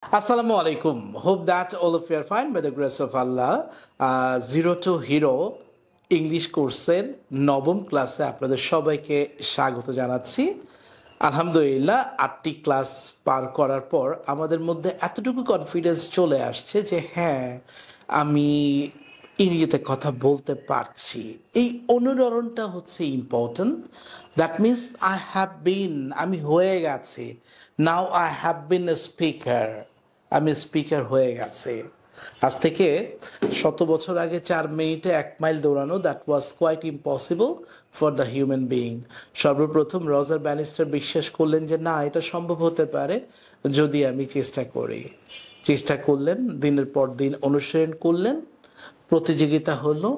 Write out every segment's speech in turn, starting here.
Assalamu alaikum. Hope that all of you are fine by the grace of Allah. Zero to Hero English কোর্সের নবম ক্লাসে আপনাদের সবাইকে স্বাগত জানাচ্ছি। আলহামদুলিল্লাহ 8টি ক্লাস পার করার পর আমাদের মধ্যে এতটুকু কনফিডেন্স চলে আসছে যে হ্যাঁ, আমি ইংরেজিতে কথা বলতে পারছি। এই অনুরণনটা হচ্ছে ইম্পর্টেন্ট। দ্যাট মিনস আমি হয়ে গেছি। Now I have been A speaker. আমি স্পিকার হয়ে গেছে। আজ থেকে 100 বছর আগে 4 মিনিটে 1 মাইল দৌড়ানো that was quite impossible for the human being. সর্বপ্রথম রজার ব্যানিস্টার বিশ্বাস করলেন যে না, এটা সম্ভব হতে পারে যদি আমি চেষ্টা করি। চেষ্টা করলেন, দিনের পর দিন অনুশীলন করলেন, প্রতিযোগিতা হলো।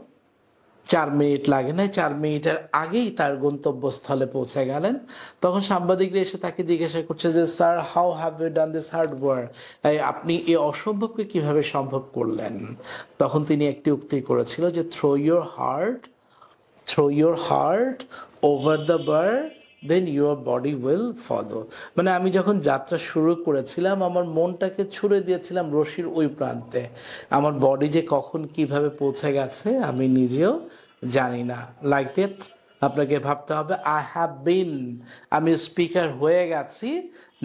4 মিনিট লাগে না, 4 মিনিটের আগেই তার গন্তব্যস্থলে পৌঁছে গেলেন। তখন সাংবাদিকরা এসে তাকে জিজ্ঞাসা করছে যে sir, how have you done this hard work? আপনি এই অসম্ভবকে কিভাবে সম্ভব করলেন? তখন তিনি একটি উক্তি করেছিল যে throw your heart over the bar, then your body will follow. মানে আমি যখন যাত্রা শুরু করেছিলাম, আমার মনটাকে ছুড়ে দিয়েছিলাম রশির ওই প্রান্তে। আমার বডি যে কখন কিভাবে পৌঁছে গেছে আমি নিজেও জানি না। লাইক দ্যাট আপনাকে ভাবতে হবে আমি স্পিকার হয়ে গেছি।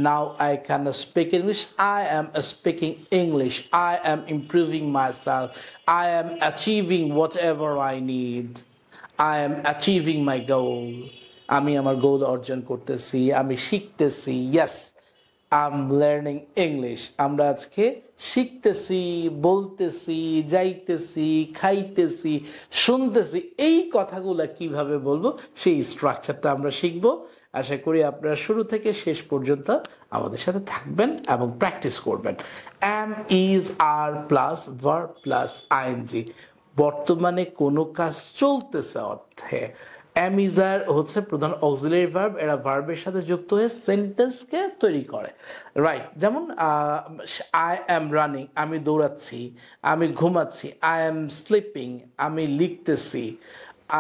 Now I can speak English, I am speaking English, I am improving myself, I am achieving whatever I need, I am achieving my goal. আমি আমার গোল অর্জন করতেছি, আমি শিখতেছি। Yes, I am learning English. আমরা আজকে শিখতেছি, বলতেছি, যাইতেছি, খাইতেছি, শুনতেছি। এই কথাগুলো কিভাবে বলবো সেই স্ট্রাকচারটা আমরা শিখব। আশা করি আপনারা শুরু থেকে শেষ পর্যন্ত আমাদের সাথে থাকবেন এবং প্র্যাকটিস করবেন। Am is are plus verb plus ING. বর্তমানে কোনো কাজ চলতেছে অর্থে এম ইজ আর হচ্ছে প্রধান অক্সিলারি ভার্ব। এরা ভার্বের সাথে যুক্ত হয়ে সেন্টেন্সকে তৈরি করে। রাইট, যেমন আই অ্যাম রানিং, আমি দৌড়াচ্ছি। আমি ঘুমাচ্ছি, আই অ্যাম স্লিপিং, আমি লিখতেছি।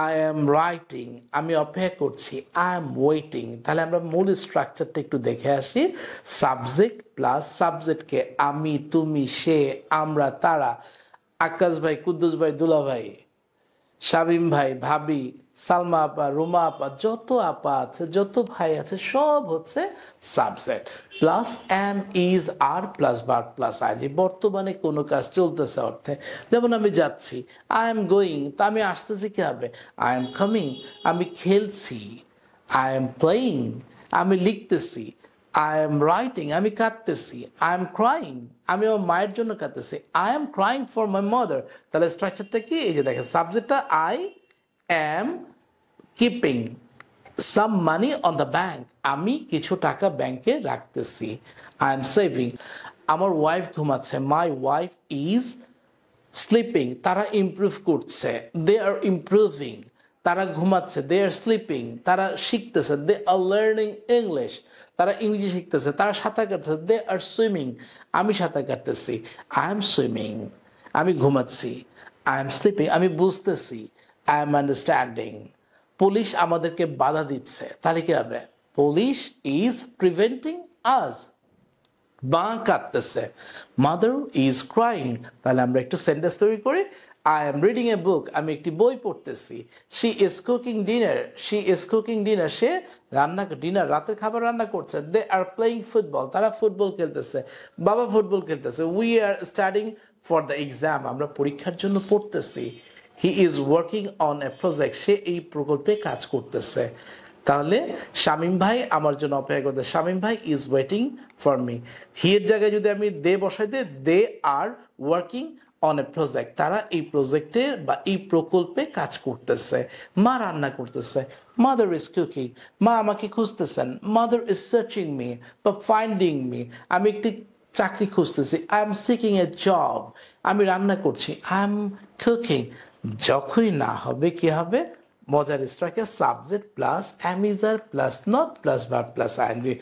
আই অ্যাম রাইটিং, আমি অপেক্ষা করছি। I am waiting. তাহলে আমরা মূল স্ট্রাকচারটা একটু দেখে আসি। সাবজেক্ট প্লাস সাবজেক্টকে আমি, তুমি, সে, আমরা, তারা, আকাশ ভাই, কুদ্দুস ভাই, দুলা ভাই, শামীম ভাই, ভাবি, সালমা আপা, রুমা আপা, যত আপা আছে, যত ভাই আছে, সব হচ্ছে subject. Plus am is are plus verb plus ING. বর্তমানে কোনো কাজ চলতেছে অর্থে। যেমন আমি যাচ্ছি, আই এম গোয়িং, তা আমি আসতেছি কি হবে? I am coming. আমি খেলছি, আই এম প্লেয়িং। আমি লিখতেছি, আই এম রাইটিং, আমি কাঁদতেছি। আই এম ক্রাইং, আমি আমার মায়ের জন্য কাঁদতেছি। I am crying for my mother. তাহলে স্ট্রাকচারটা কি? এই যে দেখেন, সাবজেক্টটা I am keeping some money on the bank, আমি কিছু টাকা ব্যাংকে রাখতেছি। I am saving. আমার ওয়াইফ ঘুমাচ্ছে, মাই ওয়াইফ ইজ স্লিপিং, তারা ইমপ্রুভ করছে, দে আর ইমপ্রুভিং। তারা ঘুমাচ্ছে, দে আর স্লিপিং, তারা শিখতেছে, দে আর লার্নিং ইংলিশ, তারা ইংরেজি শিখতেছে। তারা সাঁতার কাটতেছে, দে আর সুইমিং, আমি সাঁতার কাটতেছি। আই এম সুইমিং, আমি ঘুমাচ্ছি। আই এম স্লিপিং, আমি বুঝতেছি। I am understanding. পুলিশ আমাদেরকে বাধা দিচ্ছে, তাহলে কি হবে? পুলিশ ইজ প্রিভেন্টিং আস। মা কাঁদতেছে, মাদার ইজ ক্রাইং। তাহলে আমরা একটু সেন্টেন্স তৈরি করি। I am reading a book, আমি একটি বই পড়তেছি। She is cooking dinner, she is cooking dinner, সে ডিনার রাতের খাবার রান্না করছে। দে আর প্লেয়িং ফুটবল, তারা ফুটবল খেলতেছে। বাবা ফুটবল খেলতেছে। We are studying for the exam, আমরা পরীক্ষার জন্য পড়তেছি। He is working on a project, সে এই প্রকল্পে কাজ করতেছে। তাহলে শামীম ভাই আমার জন্য অপেক্ষা করতে, শামীম ভাই is waiting for me. He এর জায়গায় যদি আমি দে বসাই দিই, they are working on a project, তারা এই প্রজেক্টে বা এই প্রকল্পে কাজ করতেছে। মা রান্না করতেছে, মাদার ইজ কুকিং, মা আমাকে খুঁজতেছেন। মাদার ইজ সার্চিং মি বা ফাইন্ডিং মি, আমি একটি চাকরি খুঁজতেছি। I am seeking a job, আমি রান্না করছি। I am cooking. যখনই না হবে কি হবে? মজার structure subject plus am is are plus not plus verb plus ING.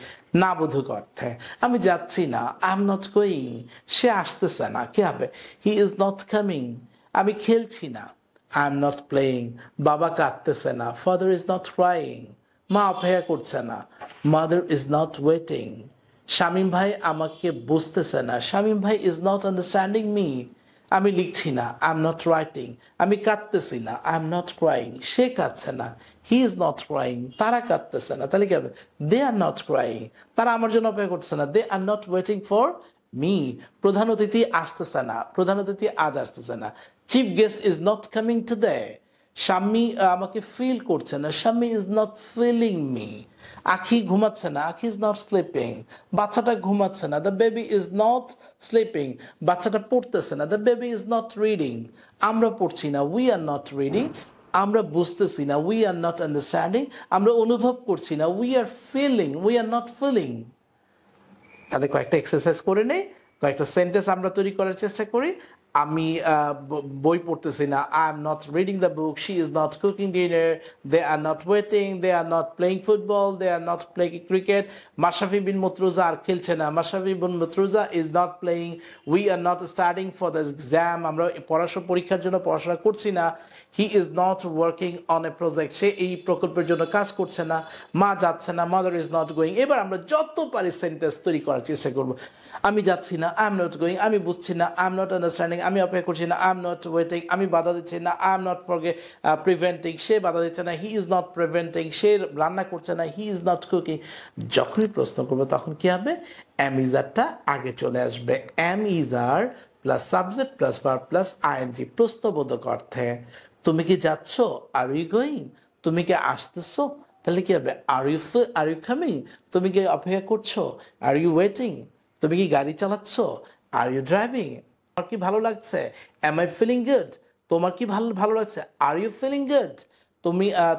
না বোধক অর্থে আমি যাচ্ছি না, আই এম নট গোয়িং, সে আসতেছে না, কি হবে? He is not coming. আমি খেলছি না, আই এম নট প্লেয়িং। বাবা কাঁদতেছে না, ফাদার ইজ নট ক্রাইং। মা অপেক্ষা করছে না, mother is not waiting. Shamim ভাই আমাকে বুঝতেছে না, শামীম ভাই ইজ নট আন্ডারস্ট্যান্ডিং মি। আমি লিখছি না, আই এম নট রাইটিং। আমি কাঁদতেছি না, আই এম নট ক্রাইং। সে কাঁদছে না, হি ইজ নট ক্রাইং। তারা কাঁদতেছে না, তাহলে কি হবে? They are not crying. তারা আমার জন্য অপেক্ষা করতেছে না, they are not waiting for me. প্রধান অতিথি আসতেছে না, প্রধান অতিথি আজ আসতেছে না। Chief guest is not coming today. Shammi আমাকে ফিল করছে না, Shammi is not feeling me. Akhi ঘুমাচ্ছে না, আখি ইজ নট স্লিপিং। বাচ্চাটা ঘুমাচ্ছে না, the baby is not sleeping. বাচ্চাটা পড়তেছে না, the baby is not reading. আমরা পড়ছি না, উই আর নট রিডিং। আমরা বুঝতেছি না, উই আর নট আন্ডারস্ট্যান্ডিং। আমরা অনুভব করছি না, we are feeling, we are not feeling. তাহলে কয়েকটা এক্সারসাইজ করে নেই, কয়েকটা সেন্টেন্স আমরা তৈরি করার চেষ্টা করি। আমি বই পড়তেছি না, I am not reading the book. She is not cooking dinner. They are not waiting. They are not playing football. They are not playing cricket. Mashrafe Bin Mortaza আর খেলছে না, Mashrafe Bin Mortaza is not playing. We are not studying for the exam. আমরা পরীক্ষার জন্য পড়াশোনা করছি না। He is not working on a project. সে এই প্রকল্পের জন্য কাজ করছে না। মা যাচ্ছে না, মাদার ইজ নট গোয়িং। এবার আমরা যত পারি সেন্টেন্স তৈরি করার চেষ্টা করবো। আমি যাচ্ছি না, আই এম নট গোয়িং। আমি বুঝছি না, আই এম নট আন্ডারস্ট্যান্ডিং। আমি অপেক্ষা করছি না, আই এম নট ওয়েটিং। আমি বাধা দিচ্ছি না, আই এম নট প্রিভেন্টিং। সে বাধা দিচ্ছে না, হি ইজ নট প্রিভেন্টিং। সে রান্না করছে না, হি ইজ নট কুকিং। যখনই প্রশ্ন করবো তখন কি হবে? এম ইজারটা আগে চলে আসবে। Am is are plus subject plus verb plus ING, প্রশ্নবোধক অর্থে। তুমি কি যাচ্ছ? Are you going? তুমি কি আসতেছো? তাহলে কি হবে? Are you coming? তুমি কি অপেক্ষা করছো? Are you waiting? তুমি কি গাড়ি চালাচ্ছ? আর ইউ ড্রাইভিং? তোমার কি ভালো লাগছে? Am I feeling good? তোমার কি ভালো ভালো লাগছে? Are you feeling good?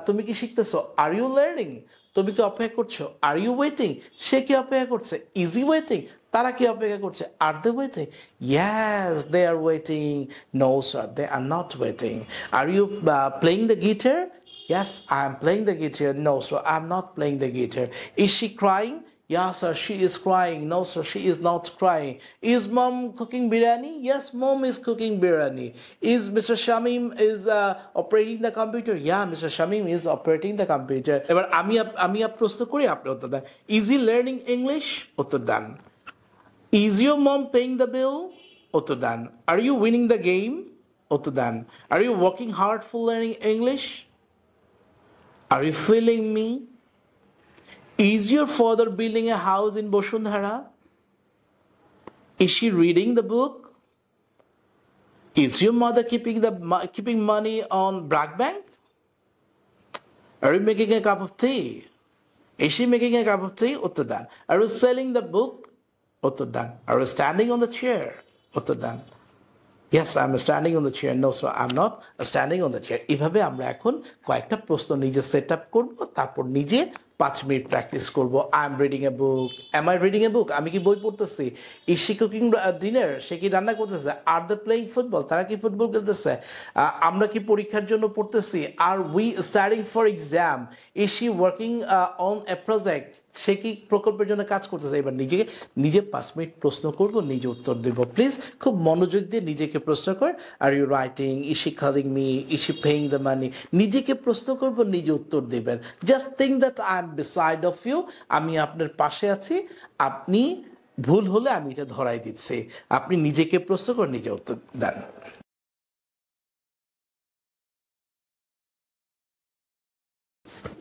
তুমি কি শিখতেছো? Are you learning? তুমি কি অপেক্ষা করছো? Are you waiting? সে কি অপেক্ষা করছে? Is he waiting? তারা কি অপেক্ষা করছে? Are they waiting? Yes, they are waiting. No sir, they are not waiting. Are you playing the guitar? Yes, I am playing the guitar. No, sir, I'm not playing the guitar. Is she crying? Yes, sir, she is crying. No, sir, she is not crying. Is mom cooking biryani? Yes, mom is cooking biryani. Is Mr. Shamim is operating the computer? Yeah, Mr. Shamim is operating the computer. এবার আমি প্রশ্ন করি, আপনি উত্তর দেন। Is he learning English? উত্তর দেন। Is your mom paying the bill? উত্তর দেন। Are you winning the game? উত্তর দেন। Are you working hard for learning English? Are you feeling me? Is your father building a house in Boshundhara? Is she reading the book? Is your mother keeping money on Bragg Bank? Are you making a cup of tea? Is she making a cup of tea? Uttar dan. Are you selling the book? Uttar dan. Are you standing on the chair? Uttar dan. Yes, I'm standing on the chair. No, sir, I'm not standing on the chair. এভাবে আমরা এখন কয়েকটা প্রশ্ন নিজে set up করবো, তারপর নিজে 5 minute practice করবো। I am reading a book. Am I reading a book? আমি কি বই পড়তেছি? Is she cooking dinner? সে কি রান্না করতেছে? Are they playing football? তারা কি ফুটবল খেলতেছে? আমরা কি পরীক্ষার জন্য পড়তেছি? Are we studying for exam? Is she working on a project? সে কি প্রকল্পের জন্য কাজ করতেছে? এবার নিজে 5 মিনিট প্রশ্ন করবো, নিজে উত্তর দেবো। প্লিজ খুব মনোযোগ দিয়ে নিজেকে প্রশ্ন কর। Are you writing? Is she calling me? Is she paying the money? নিজেকে প্রশ্ন করবো, নিজে উত্তর দেবেন। Just think that I am beside of you. আমি আপনার পাশে আছি। আপনি ভুল হলে আমি এটা ধরাই দিচ্ছি। আপনি নিজেকে প্রশ্ন করে নিজে উত্তর দেন।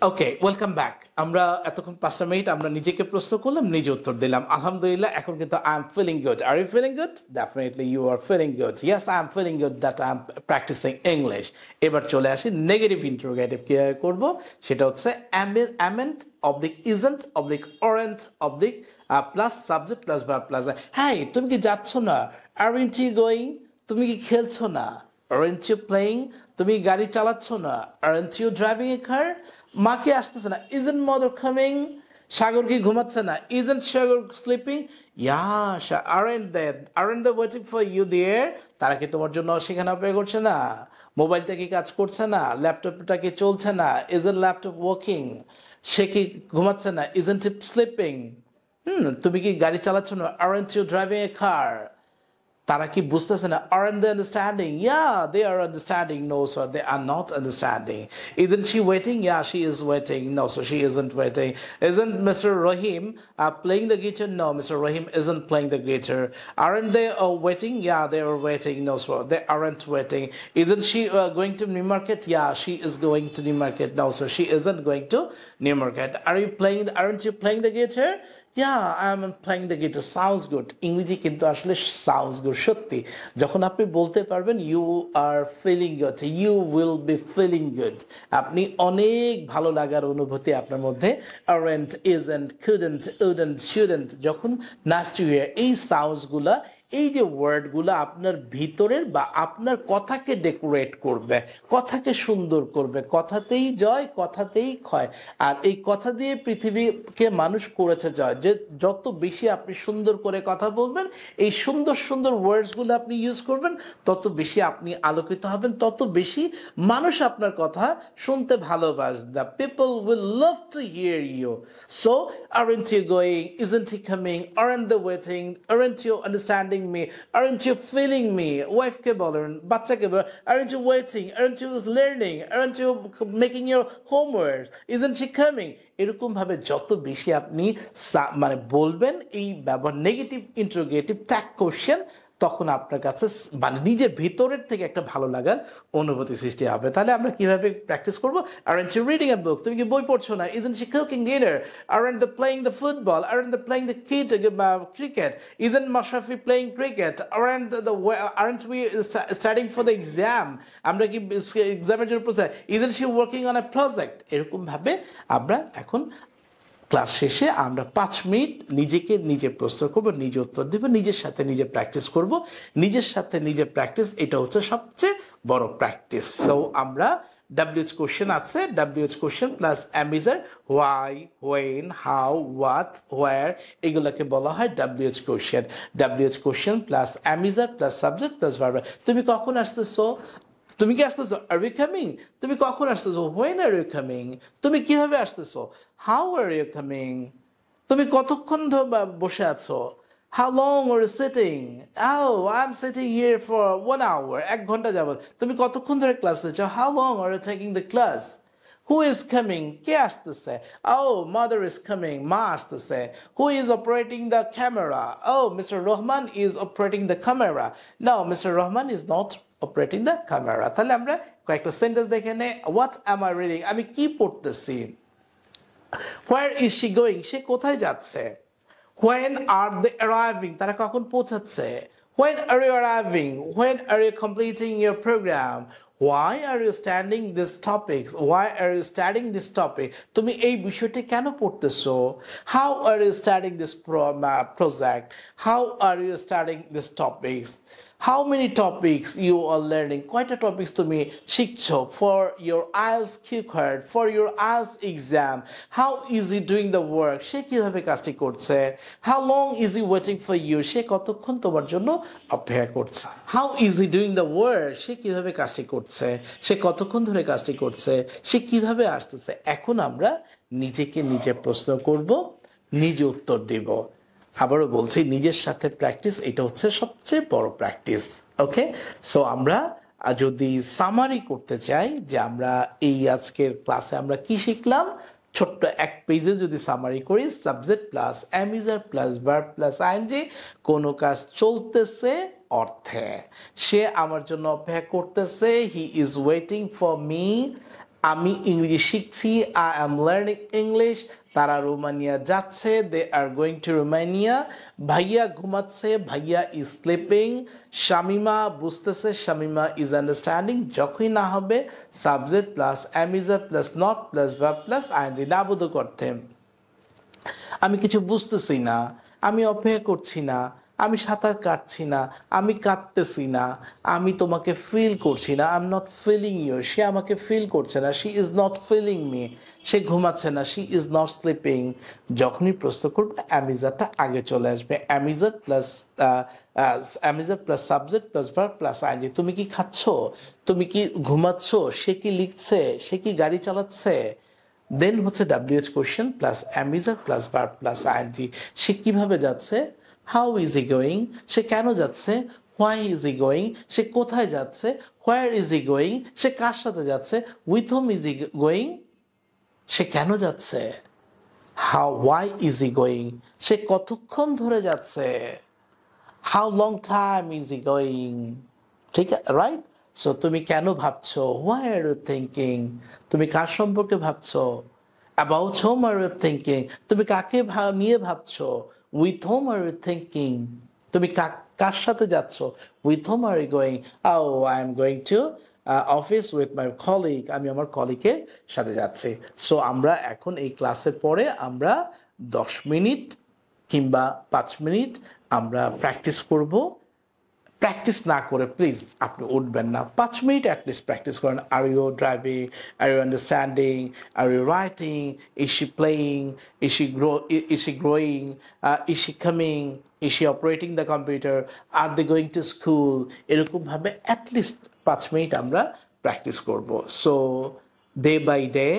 ওকে, ওয়েলকাম ব্যাক। আমরা এতক্ষণ 5টা মিনিট আমরা নিজেকে প্রশ্ন করলাম, নিজে উত্তর দিলাম। আলহামদুলিল্লাহ, এখন কিন্তু I am feeling good. Are you feeling good? Definitely you are feeling good. Yes, I am feeling good that I am practising English. এবার চলে আসি নেগেটিভ ইন্টারোগেটিভ কিভাবে করবো। সেটা হচ্ছে amn't oblique isn't oblique aren't oblique plus subject plus verb plus. হ্যাঁ, তুমি কি যাচ্ছ না? Aren't you going? তুমি কি খেলছো না? Aren't you playing? তুমি গাড়ি চালাচ্ছ না? আরন্ট ইউ ড্রাইভিং এ কার? মা কি আসতেছে না? Isn't mother coming? সাগর কি ঘুমাচ্ছে না? Isn't Sagar sleeping? Yeah, aren't they waiting for you there? তারা কি তোমার জন্য সেখানে অপেক্ষা করছে না? মোবাইলটা কি কাজ করছে না? ল্যাপটপটা কি চলছে না? Isn't laptop working? সে কি ঘুমাচ্ছে না? Isn't it sleeping? তুমি কি গাড়ি চালাচ্ছ না? আরন্ট ইউ ড্রাইভিং এ কার? তারা কি বুঝতেছে না? Aren't they understanding? Yeah, they are understanding. No, sir, they are not understanding. Isn't she waiting? Yeah, she is waiting. No, sir, she isn't waiting. Isn't Mr. Rahim playing the guitar? No, Mr. Rahim isn't playing the guitar. Aren't they waiting? Yeah, they are waiting. No, sir, they aren't waiting. Isn't she going to Newmarket? Yeah, she is going to Newmarket. No, sir, she isn't going to Newmarket. Aren't you playing the guitar? Yeah, I'm playing the guitar. Sounds good. ইংরেজি কিন্তু আসলে sounds good. সত্যি যখন আপনি বলতে পারবেন you are feeling good, you will be feeling good. আপনি অনেক ভালো লাগার অনুভূতি আপনার মধ্যে aren't, isn't, couldn't, wouldn't, shouldn't যখন nice to hear এই sounds গুলা এই যে ওয়ার্ডগুলো আপনার ভিতরের বা আপনার কথাকে ডেকোরেট করবে, কথাকে সুন্দর করবে। কথাতেই জয়, কথাতেই ক্ষয়। আর এই কথা দিয়ে পৃথিবীকে মানুষ করেছে জয়। যে যত বেশি আপনি সুন্দর করে কথা বলবেন, এই সুন্দর সুন্দর ওয়ার্ডসগুলো আপনি ইউজ করবেন, তত বেশি আপনি আলোকিত হবেন, তত বেশি মানুষ আপনার কথা শুনতে ভালোবাসবে। The people will love to hear you. So, aren't you going? Isn't he coming? Aren't they waiting? Aren't you understanding me? Aren't you feeling me? Wife ke bolen, bachcha ke bolen, aren't you waiting? Aren't you learning? Aren't you making your homework? Isn't she coming? এরকম ভাবে যত বেশি আপনি মানে বলবেন এই ব্যবহার negative interrogative tag question, তখন আপনার কাছে মানে নিজের ভিতরের থেকে একটা ভালো লাগার অনুভূতি সৃষ্টি হবে। তাহলে আমরা কিভাবে প্র্যাকটিস করব? Aren't you reading a book? তুমি কি বই পড়ছো না? Isn't she cooking dinner? Aren't they playing the football? Aren't they playing the cricket? Isn't Mashrafi playing cricket? Aren't we studying for the exam? আমরা কি এক্সামের জন্য প্রস্তুত? Isn't she working on a project? এরকম ভাবে আমরা এখন ক্লাস শেষে আমরা 5 মিনিট নিজেকে নিজে প্রশ্ন করব, নিজে উত্তর দেব, নিজের সাথে নিজে প্র্যাকটিস করব। নিজের সাথে নিজে প্র্যাকটিস, এটা হচ্ছে সবচেয়ে বড় প্র্যাকটিস। সো আমরা WH কোশ্চেন আছে, WH question plus am is are, why, when, how, what, where, এগুলোকে বলা হয় WH question. WH question plus am is are plus subject plus verb. তুমি কখন আসতেছো? তুমি কি আসতেছো? আর ইউ কামিং? তুমি কখন আসতেছো? When are you coming? তুমি কিভাবে আসতেছো? How are you coming? তুমি কতক্ষণ বসে আছো? How long are you sitting? I am sitting here for 1 hour, 1 ঘন্টা যাবত। তুমি কতক্ষণ ধরে ক্লাস নিচ্ছো? How long are you taking the class? Who is coming? কে আসতেছে? Oh, mother is coming. মা আসতেছে। Who is operating the camera? Oh, Mr. Rahman is operating the camera. No, Mr. Rahman is not operating the camera. তাহলে আমরা কয়েকটা sentence দেখে নেই। What am I reading? আমি কি পড়তেছি? Where is she going? সে কোথায় যাচ্ছে? When are they arriving? তারা কখন পৌঁছাচ্ছে? When are you arriving? When are you completing your program? Why are you studying these topics? Why are you studying this topic? তুমি এই বিষয়টি কেন পড়তেছো? How are you studying this project? How are you studying these topics? How many topics you are learning? কয়টা topics তুমি শিখছো for your IELTS card, for your IELTS exam? How is he doing the work? সে কিভাবে কাজটি করছে? How long is he waiting for you? সে কতক্ষণ তোমার জন্য অপেক্ষা করছে? How is he doing the work? সে কিভাবে কাজটি করছে? সে কতক্ষণ ধরে কাজটি করছে? সে কিভাবে আসতেছে? এখন আমরা নিজেকে নিজে প্রশ্ন করব, নিজে উত্তর দেব। আবারও বলছি, নিজের সাথে প্র্যাকটিস, এটা হচ্ছে সবচেয়ে বড় প্র্যাকটিস। ওকে, সো আমরা যদি সামারি করতে চাই যে আমরা এই আজকের ক্লাসে আমরা কি শিখলাম, ছোট্ট এক পেজে যদি সামারি করি, subject plus am is are plus verb plus ING, কোনো কাজ চলতেছে অর্থে, সে আমার জন্য অপেক্ষা করতেছে, he is waiting for me, আমি ইংরেজি শিখছি, আই অ্যাম লার্নিং ইংলিশ, তারা রোমানিয়া যাচ্ছে, they are going to Romania, ভাইয়া ঘুমাচ্ছে, ভাইয়া ইজ স্লিপিং, শামিমা বুঝতেছে, শামিমা ইজ আন্ডারস্ট্যান্ডিং, যখনই না হবে subject plus am is are plus not plus verb plus I N G, নাবোধক অর্থে আমি কিছু বুঝতেছি না, আমি অপেক্ষা করছি না, আমি সাঁতার কাটছি না, আমি কাটতেছি না, আমি তোমাকে ফিল করছি না, I am not feeling you, সে আমাকে ফিল করছে না, she is not feeling me, সে ঘুমাচ্ছে না, শি ইজ নট স্লিপিং। যখনই প্রশ্ন করবে অ্যামিজারটা আগে চলে আসবে, am is are plus subject plus verb plus ING. তুমি কি খাচ্ছ? তুমি কি ঘুমাচ্ছ? সে কি লিখছে? সে কি গাড়ি চালাচ্ছে? দেন হচ্ছে WH question plus am is are plus verb plus I N G. সে কিভাবে যাচ্ছে? How is he going? সে কেন যাচ্ছে? হোয়াই ইজ ই গোয়িং, সে কোথায় যাচ্ছে। হোয়ার ইজ ই গোয়িং, সে কার সাথে যাচ্ছে। With whom is he going, সে কেন যাচ্ছে। হোয়াই ইজ ই গোয়িং, সে কতক্ষণ ধরে যাচ্ছে। How long time is he going, ঠিক আছে, রাইট। সো তুমি কেন ভাবছো, হোয়াই আর ইউ থিঙ্কিং, তুমি কার সম্পর্কে ভাবছো। About whom are you thinking, তুমি কাকে নিয়ে ভাবছো। With whom are you thinking, তুমি কার সাথে যাচ্ছ। With whom are you going, oh I am going to office with my colleague, আমি আমার কলিগের সাথে যাচ্ছি। সো আমরা এখন এই ক্লাসের পরে আমরা 10 মিনিট কিংবা 5 মিনিট আমরা প্র্যাকটিস করব। প্র্যাকটিস না করে প্লিজ আপনি উঠবেন না, 5 মিনিট অ্যাটলিস্ট প্র্যাকটিস করেন। Are you driving, are you understanding, are you writing, is she playing, is she growing, is she coming, is she operating the computer, are they going to school, এরকমভাবে at least 5 minute আমরা practice করব। So day by day,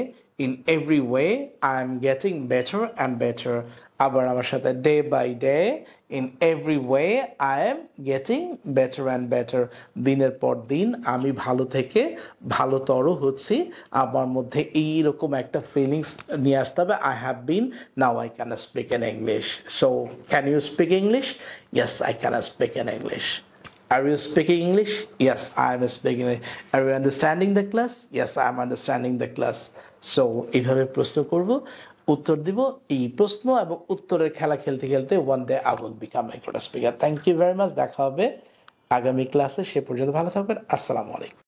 in every way I am getting better and better. আবার আমার সাথে day by day, in every way I am getting better and better. দিনের পর দিন আমি ভালো থেকে ভালোতর হচ্ছি। আমার মধ্যে এইরকম একটা ফিলিংস নিয়ে আসতে হবে, I have been, now I can speak in English. So can you speak English? Yes, I can speak in English. Are you speaking English? Yes, I am speaking English. Are you understanding the class? Yes, I am understanding the class. So এইভাবে প্রশ্ন করব, উত্তর দিব। এই প্রশ্ন এবং উত্তরের খেলা খেলতে খেলতে one day I will become a good speaker. Thank you very much. দেখা হবে আগামী ক্লাসে, সে পর্যন্ত ভালো থাকবেন। আসসালামু আলাইকুম।